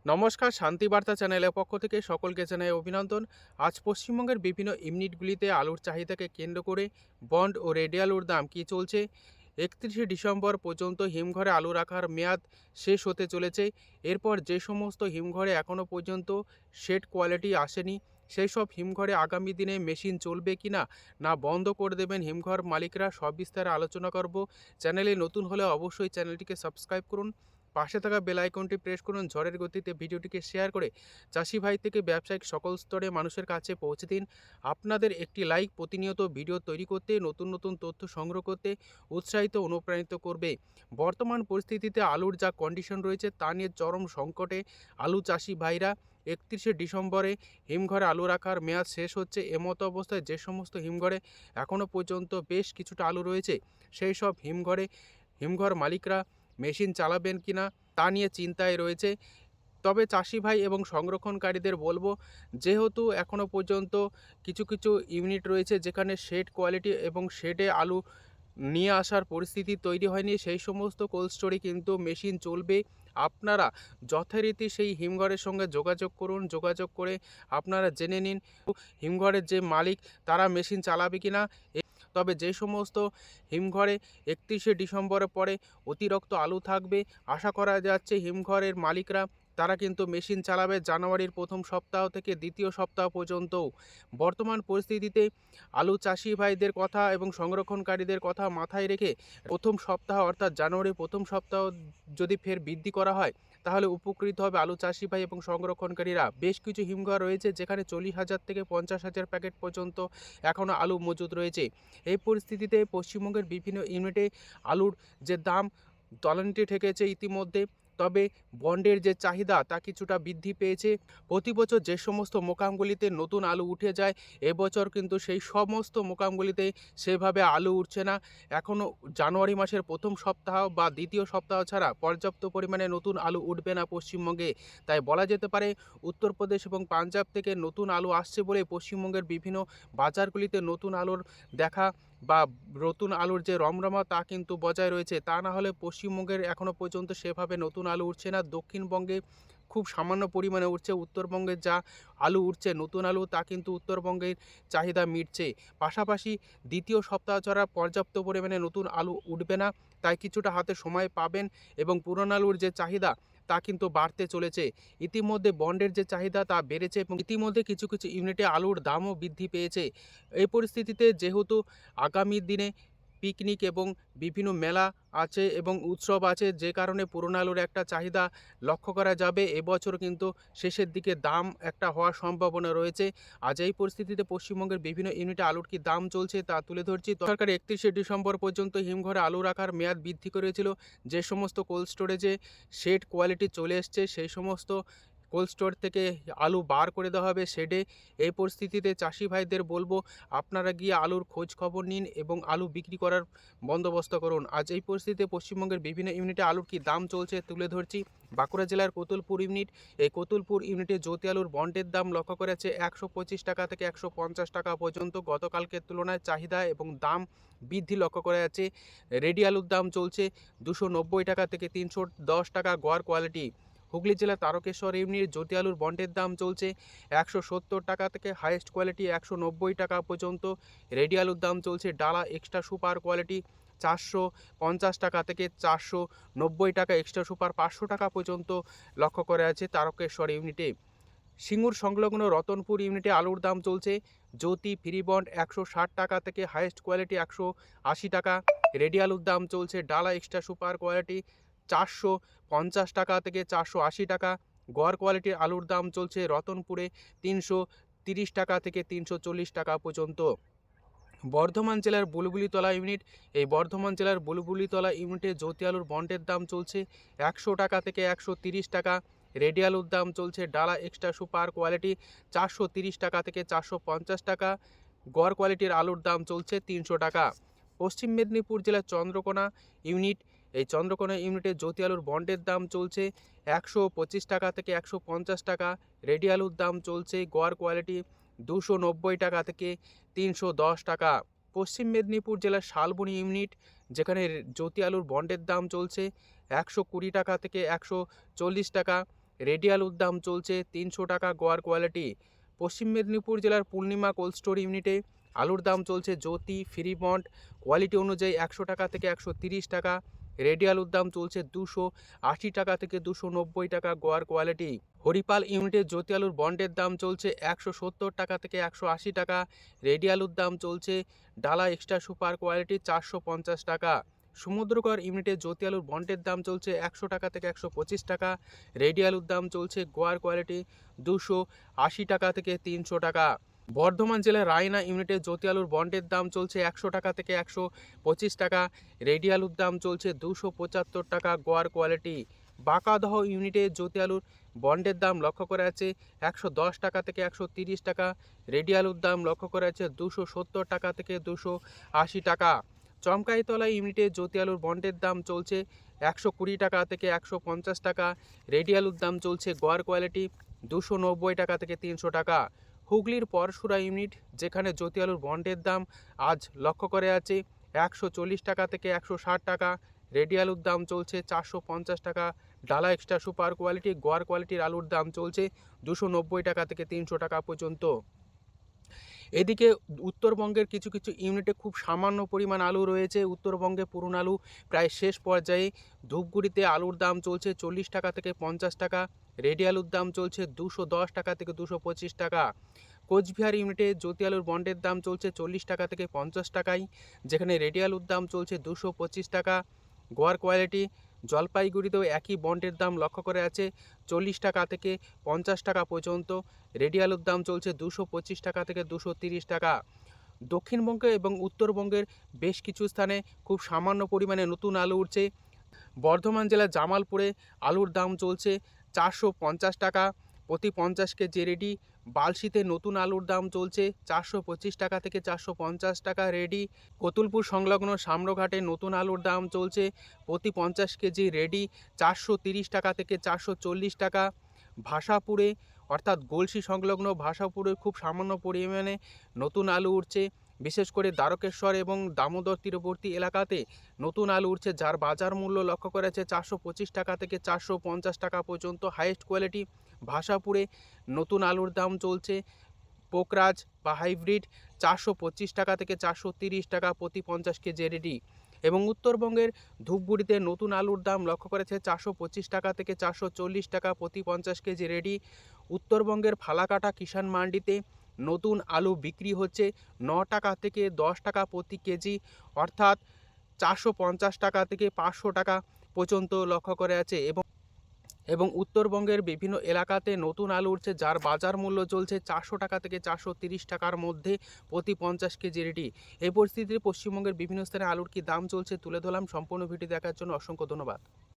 নমস্কার, শান্তিবার্তা চ্যানেলের পক্ষ থেকে সকলকে জানাই অভিনন্দন। আজ পশ্চিমবঙ্গের বিভিন্ন ইউনিটগুলিতে আলুর চাহিদাকে কেন্দ্র করে বন্ড ও রেডি আলুর দাম কী চলছে। 31শে ডিসেম্বর পর্যন্ত হিমঘরে আলু রাখার মেয়াদ শেষ হতে চলেছে। এরপর যে সমস্ত হিমঘরে এখনও পর্যন্ত শেড কোয়ালিটি আসেনি, সেই সব হিমঘরে আগামী দিনে মেশিন চলবে কি না, না বন্ধ করে দেবেন হিমঘর মালিকরা, সব বিস্তারে আলোচনা করব। চ্যানেলে নতুন হলে অবশ্যই চ্যানেলটিকে সাবস্ক্রাইব করুন, পাশে থাকা বেল আইকনটি প্রেস করুন, ঝড়ের গতিতে ভিডিওটিকে শেয়ার করে চাষি ভাই থেকে ব্যবসায়িক সকল স্তরে মানুষের কাছে পৌঁছে দিন। আপনাদের একটি লাইক প্রতিনিয়ত ভিডিও তৈরি করতে, নতুন নতুন তথ্য সংগ্রহ করতে উৎসাহিত অনুপ্রাণিত করবে। বর্তমান পরিস্থিতিতে আলুর যা কন্ডিশন রয়েছে তা নিয়ে চরম সংকটে আলু চাষি ভাইরা। 31শে ডিসেম্বরে হিমঘরে আলু রাখার মেয়াদ শেষ হচ্ছে। এমতো অবস্থায় যে সমস্ত হিমঘরে এখনও পর্যন্ত বেশ কিছুটা আলু রয়েছে, সেই সব হিমঘর মালিকরা মেশিন চালাবেন কিনা তা নিয়ে চিন্তায় রয়েছে। তবে চাষি ভাই এবং সংরক্ষণকারীদের বলবো, যেহেতু এখনও পর্যন্ত কিছু কিছু ইউনিট রয়েছে যেখানে শেড কোয়ালিটি এবং শেডে আলু নিয়ে আসার পরিস্থিতি তৈরি হয়নি, সেই সমস্ত কোল্ড স্টোরে কিন্তু মেশিন চলবে। আপনারা যথারীতি সেই হিমঘরের সঙ্গে যোগাযোগ করুন, যোগাযোগ করে আপনারা জেনে নিন হিমঘরের যে মালিক তারা মেশিন চালাবে কিনা। তবে যে সমস্ত হিমঘরে 31শে ডিসেম্বরের পরে অতিরিক্ত আলু থাকবে, আশা করা যাচ্ছে হিমঘরের মালিকরা তারা কিন্তু মেশিন চালাবে জানুয়ারির প্রথম সপ্তাহ থেকে দ্বিতীয় সপ্তাহ পর্যন্তও। বর্তমান পরিস্থিতিতে আলু চাষি ভাইদের কথা এবং সংরক্ষণকারীদের কথা মাথায় রেখে প্রথম সপ্তাহ অর্থাৎ জানুয়ারির প্রথম সপ্তাহ যদি ফের বৃদ্ধি করা হয়, তাহলে উপকৃত হবে আলু চাষি ভাই এবং সংরক্ষণকারীরা। বেশ কিছু হিমঘর রয়েছে যেখানে 40,000 থেকে 50,000 প্যাকেট পর্যন্ত এখনও আলু মজুদ রয়েছে। এই পরিস্থিতিতে পশ্চিমবঙ্গের বিভিন্ন ইউনিটে আলুর যে দাম তলানিতে ঠেকেছে ইতিমধ্যে। তবে বন্ডের যে চাহিদা তা কিছুটা বৃদ্ধি পেয়েছে। প্রতি বছর যে সমস্ত মোকামগুলিতে নতুন আলু উঠে যায়, এবছর কিন্তু সেই সমস্ত মোকামগুলিতে সেভাবে আলু উঠছে না। এখনও জানুয়ারি মাসের প্রথম সপ্তাহ বা দ্বিতীয় সপ্তাহ ছাড়া পর্যাপ্ত পরিমাণে নতুন আলু উঠবে না পশ্চিমবঙ্গে। তাই বলা যেতে পারে উত্তরপ্রদেশ এবং পাঞ্জাব থেকে নতুন আলু আসছে বলে পশ্চিমবঙ্গের বিভিন্ন বাজারগুলিতে নতুন আলুর দেখা বা নতুন আলুর যে রমরমা তা কিন্তু বজায় রয়েছে। তা না হলে পশ্চিমবঙ্গের এখনও পর্যন্ত সেভাবে নতুন আলু উঠছে না। দক্ষিণবঙ্গে খুব সামান্য পরিমাণে উঠছে। উত্তরবঙ্গের যা আলু উঠছে নতুন আলু, তা কিন্তু উত্তরবঙ্গের চাহিদা মিটছে। পাশাপাশি দ্বিতীয় সপ্তাহ ছাড়া পর্যাপ্ত পরিমাণে নতুন আলু উঠবে না, তাই কিছুটা হাতে সময় পাবেন এবং পুরান আলুর যে চাহিদা তা কিন্তু বাড়তে চলেছে। ইতিমধ্যে বন্ডের যে চাহিদা তা বেড়েছে এবং ইতিমধ্যে কিছু কিছু ইউনিটে আলুর দামও বৃদ্ধি পেয়েছে। এই পরিস্থিতিতে যেহেতু আগামী দিনে পিকনিক এবং বিভিন্ন মেলা আছে এবং উৎসব আছে, যে কারণে পুরনো আলুর একটা চাহিদা লক্ষ্য করা যাবে। এবছর কিন্তু শেষের দিকে দাম একটা হওয়ার সম্ভাবনা রয়েছে। আজ এই পরিস্থিতিতে পশ্চিমবঙ্গের বিভিন্ন ইউনিটে আলুর কি দাম চলছে তা তুলে ধরছি। সরকার 31শে ডিসেম্বর পর্যন্ত হিমঘরে আলু রাখার মেয়াদ বৃদ্ধি করেছিল। যে সমস্ত কোল্ড স্টোরেজে শেড কোয়ালিটি চলে এসছে, সেই সমস্ত কোল্ড স্টোর থেকে আলু বার করে দেওয়া হবে শেডে। এই পরিস্থিতিতে চাষি ভাইদের বলবো, আপনারা গিয়ে আলুর খোঁজ খবর নিন এবং আলু বিক্রি করার বন্দোবস্ত করুন। আজ এই পরিস্থিতিতে পশ্চিমবঙ্গের বিভিন্ন ইউনিটে আলুর কি দাম চলছে তুলে ধরছি। বাঁকুড়া জেলার কোতুলপুর ইউনিট, এই কোতুলপুর ইউনিটে জ্যোতি আলুর বন্ডের দাম লক্ষ্য করেছে 125 টাকা থেকে 150 টাকা পর্যন্ত। গতকালকের তুলনায় চাহিদা এবং দাম বৃদ্ধি লক্ষ্য করা যাচ্ছে। রেডি আলুর দাম চলছে 290 টাকা থেকে 310 টাকা গড় কোয়ালিটি। হুগলি জেলা তারকেশ্বর ইউনিট জ্যোতি আলুর বন্ডের দাম চলছে 170 টাকা থেকে হাইয়েস্ট কোয়ালিটি 190 টাকা পর্যন্ত। রেডি আলুর দাম চলছে ডালা এক্সট্রা সুপার কোয়ালিটি 450 টাকা থেকে 490 টাকা, এক্সট্রা সুপার 500 টাকা পর্যন্ত লক্ষ্য করা আছে তারকেশ্বর ইউনিটে। সিঙ্গুর সংলগ্ন রতনপুর ইউনিটে আলুর দাম চলছে জ্যোতি ফ্রি বন্ড 160 টাকা থেকে হাইয়েস্ট কোয়ালিটি 180 টাকা। রেডি আলুর দাম চলছে ডালা এক্সট্রা সুপার কোয়ালিটি 450 টাকা থেকে 480 টাকা। গড় কোয়ালিটির আলুর দাম চলছে রতনপুরে 330 টাকা থেকে 340 টাকা পর্যন্ত। বর্ধমান জেলার বুলবুলিতলা ইউনিট, এই বর্ধমান জেলার বুলবুলিতলা ইউনিটে জ্যোতি আলুর বন্ডের দাম চলছে 100 টাকা থেকে 130 টাকা। রেডি আলুর দাম চলছে ডালা এক্সট্রা সুপার কোয়ালিটি 430 টাকা থেকে 450 টাকা। গড় কোয়ালিটির আলুর দাম চলছে 300 টাকা। পশ্চিম মেদিনীপুর জেলার চন্দ্রকোনা ইউনিট, এই চন্দ্রকোনা ইউনিটে জ্যোতি আলুর বন্ডের দাম চলছে 125 টাকা থেকে 150 টাকা। রেডি আলুর দাম চলছে গড় কোয়ালিটি 290 টাকা থেকে 310 টাকা। পশ্চিম মেদিনীপুর জেলার শালবনী ইউনিট, যেখানে জ্যোতি আলুর বন্ডের দাম চলছে 120 টাকা থেকে 140 টাকা। রেডি আলুর দাম চলছে 300 টাকা গোয়ার কোয়ালিটি। পশ্চিম মেদিনীপুর জেলার পূর্ণিমা কোল্ড স্টোর ইউনিটে আলুর দাম চলছে জ্যোতি, ফ্রিমন্ট কোয়ালিটি অনুযায়ী 100 টাকা থেকে 130 টাকা। রেডি আলুর দাম চলছে 280 টাকা থেকে 290 টাকা গোয়ার কোয়ালিটি। হরিপাল ইউনিটে জ্যোতি আলুর বন্ডের দাম চলছে 170 টাকা থেকে 180 টাকা। রেডি আলুর দাম চলছে ডালা এক্সট্রা সুপার কোয়ালিটি 450 টাকা। সমুদ্রকর ইউনিটে জ্যোতি আলুর বন্ডের দাম চলছে 100 টাকা থেকে 125 টাকা। রেডি আলুর দাম চলছে গোয়ার কোয়ালিটি 280 টাকা থেকে 300 টাকা। বর্ধমান জেলার রায়না ইউনিটে জ্যোতি আলুর বন্ডের দাম চলছে 100 টাকা থেকে 125 টাকা। রেডি আলুর দাম চলছে 275 টাকা গোয়ার কোয়ালিটি। বাঁকাদহ ইউনিটে জ্যোতি আলুর বন্ডের দাম লক্ষ্য করা আছে 110 টাকা থেকে 130 টাকা। রেডি আলুর দাম লক্ষ্য করা আছে 270 টাকা থেকে 280 টাকা। চমকাইতলা ইউনিটে জ্যোতি আলুর বন্ডের দাম চলছে 120 টাকা থেকে 150 টাকা। রেডি আলুর দাম চলছে গোয়ার কোয়ালিটি 290 টাকা থেকে 300 টাকা। হুগলির পরশুরা ইউনিট যেখানে জ্যোতি আলুর বন্ডের দাম আজ লক্ষ্য করে আছে 140 টাকা থেকে 160 টাকা। রেডি আলুর দাম চলছে 450 টাকা। ডালা এক্সট্রা সুপার কোয়ালিটি গোয়ার কোয়ালিটির আলুর দাম চলছে 290 টাকা থেকে 300 টাকা পর্যন্ত। এদিকে উত্তরবঙ্গের কিছু কিছু ইউনিটে খুব সামান্য পরিমাণ আলু রয়েছে। উত্তরবঙ্গে পুরন আলু প্রায় শেষ পর্যায়ে। ধূপগুড়িতে আলুর দাম চলছে 40 টাকা থেকে 50 টাকা। রেডি আলুর দাম চলছে 210 টাকা থেকে 225 টাকা। কোচবিহার ইউনিটে জ্যোতি আলুর বন্ডের দাম চলছে 40 টাকা থেকে 50 টাকায়, যেখানে রেডি আলুর দাম চলছে 225 টাকা। গোয়ার কোয়ালিটি জলপাইগুড়িতেও একই বন্ডের দাম লক্ষ্য করে আছে 40 টাকা থেকে 50 টাকা পর্যন্ত। রেডি আলুর দাম চলছে 225 টাকা থেকে 230 টাকা। দক্ষিণবঙ্গে এবং উত্তরবঙ্গের বেশ কিছু স্থানে খুব সামান্য পরিমাণে নতুন আলু উঠছে। বর্ধমান জেলার জামালপুরে আলুর দাম চলছে 450 টাকা প্রতি 50 কেজি রেডি। বালশিতে নতুন আলুর দাম চলছে 425 টাকা থেকে 450 টাকা রেডি। কতুলপুর সংলগ্ন সাম্রঘাটে নতুন আলুর দাম চলছে প্রতি 50 কেজি রেডি 430 টাকা থেকে 440 টাকা। ভাষাপুরে অর্থাৎ গলসি সংলগ্ন ভাষাপুরে খুব সামান্য পরিমাণে নতুন আলু উঠছে। বিশেষ করে দ্বারকেশ্বর এবং দামোদর তীরবর্তী এলাকাতে নতুন আলু উঠছে, যার বাজার মূল্য লক্ষ্য করা যাচ্ছে 425 টাকা থেকে 450 টাকা পর্যন্ত। হাইয়েস্ট কোয়ালিটি ভাষাপুরে নতুন আলুর দাম চলছে পোকরাজ বা হাইব্রিড 425 টাকা থেকে 430 টাকা প্রতি 50 কেজি রেডি। এবং উত্তরবঙ্গের ধূপগুড়িতে নতুন আলুর দাম লক্ষ্য করেছে 425 টাকা থেকে 440 টাকা প্রতি 50 কেজি রেডি। উত্তরবঙ্গের ফালাকাটা কিষাণ মান্ডিতে নতুন আলু বিক্রি হচ্ছে 9 টাকা থেকে 10 টাকা প্রতি কেজি, অর্থাৎ 450 টাকা থেকে 500 টাকা পর্যন্ত লক্ষ্য করে আছে। এবং উত্তরবঙ্গের বিভিন্ন এলাকাতে নতুন আলু উঠছে, যার বাজার মূল্য চলছে 400 টাকা থেকে 430 টাকার মধ্যে প্রতি 50 কেজি রেডি। এই পরিস্থিতিতে পশ্চিমবঙ্গের বিভিন্ন স্থানে আলুর কি দাম চলছে তুলে ধরলাম। সম্পূর্ণ ভিডিও দেখার জন্য অসংখ্য ধন্যবাদ।